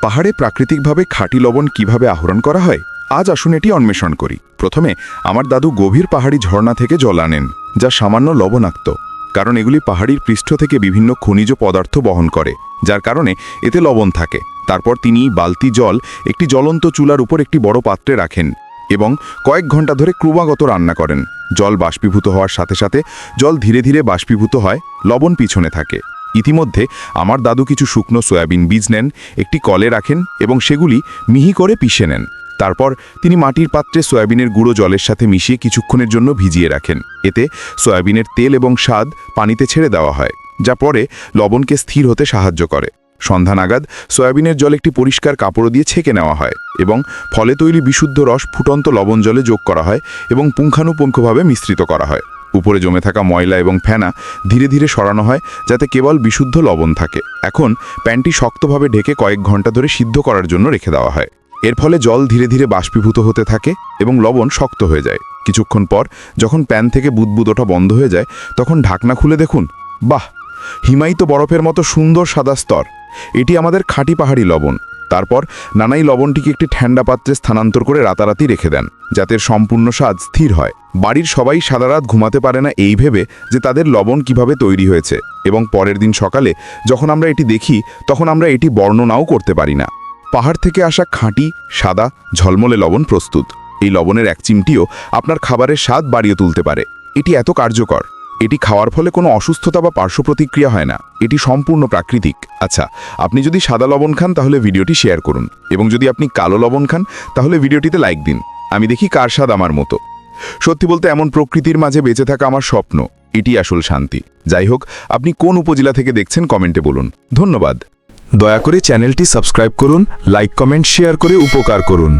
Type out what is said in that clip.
পাহাড়ে প্রাকৃতিকভাবে খাঁটি লবণ কিভাবে আহরণ করা হয় আজ আসুন এটি অন্বেষণ করি। প্রথমে আমার দাদু গভীর পাহাড়ি ঝর্ণা থেকে জল আনেন, যা সামান্য লবণাক্ত, কারণ এগুলি পাহাড়ির পৃষ্ঠ থেকে বিভিন্ন খনিজ পদার্থ বহন করে, যার কারণে এতে লবণ থাকে। তারপর তিনি বালতি জল একটি জ্বলন্ত চুলার উপর একটি বড় পাত্রে রাখেন এবং কয়েক ঘন্টা ধরে ক্রমাগত রান্না করেন। জল বাষ্পীভূত হওয়ার সাথে সাথে জল ধীরে ধীরে বাষ্পীভূত হয়, লবণ পিছনে থাকে। ইতিমধ্যে আমার দাদু কিছু শুকনো সয়াবিন বীজ নেন, একটি কলে রাখেন এবং সেগুলি মিহি করে পিষে নেন। তারপর তিনি মাটির পাত্রে সয়াবিনের গুঁড়ো জলের সাথে মিশিয়ে কিছুক্ষণের জন্য ভিজিয়ে রাখেন। এতে সয়াবিনের তেল এবং স্বাদ পানিতে ছেড়ে দেওয়া হয়, যা পরে লবণকে স্থির হতে সাহায্য করে। সন্ধ্যা নাগাদ সয়াবিনের জল একটি পরিষ্কার কাপড় দিয়ে ছেঁকে নেওয়া হয় এবং ফলে তৈরি বিশুদ্ধ রস ফুটন্ত লবণ জলে যোগ করা হয় এবং পুঙ্খানুপুঙ্খভাবে মিশ্রিত করা হয়। উপরে জমে থাকা ময়লা এবং ফেনা ধীরে ধীরে সরানো হয়, যাতে কেবল বিশুদ্ধ লবণ থাকে। এখন প্যানটি শক্তভাবে ঢেকে কয়েক ঘন্টা ধরে সিদ্ধ করার জন্য রেখে দেওয়া হয়। এর ফলে জল ধীরে ধীরে বাষ্পীভূত হতে থাকে এবং লবণ শক্ত হয়ে যায়। কিছুক্ষণ পর যখন প্যান থেকে বুদবুদ ওঠা বন্ধ হয়ে যায়, তখন ঢাকনা খুলে দেখুন, বাহ, হিমায়িত বরফের মতো সুন্দর সাদা স্তর। এটি আমাদের খাঁটি পাহাড়ি লবণ। তারপর নানাই লবণটিকে একটি ঠান্ডা পাত্রে স্থানান্তর করে রাতারাতি রেখে দেন, যাতে সম্পূর্ণ স্বাদ স্থির হয়। বাড়ির সবাই সারা রাত ঘুমাতে পারে না এই ভেবে যে তাদের লবণ কিভাবে তৈরি হয়েছে, এবং পরের দিন সকালে যখন আমরা এটি দেখি তখন আমরা এটি বর্ণনাও করতে পারি না। পাহাড় থেকে আসা খাঁটি সাদা ঝলমলে লবণ প্রস্তুত। এই লবণের এক চিমটিও আপনার খাবারের স্বাদ বাড়িয়ে তুলতে পারে। এটি এত কার্যকর। এটি খাওয়ার ফলে কোনো অসুস্থতা বা পার্শ্ব প্রতিক্রিয়া হয় না। এটি সম্পূর্ণ প্রাকৃতিক। আচ্ছা, আপনি যদি সাদা লবণ খান তাহলে ভিডিওটি শেয়ার করুন, এবং যদি আপনি কালো লবণ খান তাহলে ভিডিওটিতে লাইক দিন। আমি দেখি কার স্বাদ আমার মতো। সত্যি বলতে এমন প্রকৃতির মাঝে বেঁচে থাকা আমার স্বপ্ন। এটি আসল শান্তি। যাই হোক, আপনি কোন উপজেলা থেকে দেখছেন কমেন্টে বলুন। ধন্যবাদ। দয়া করে চ্যানেলটি সাবস্ক্রাইব করুন, লাইক কমেন্ট শেয়ার করে উপকার করুন।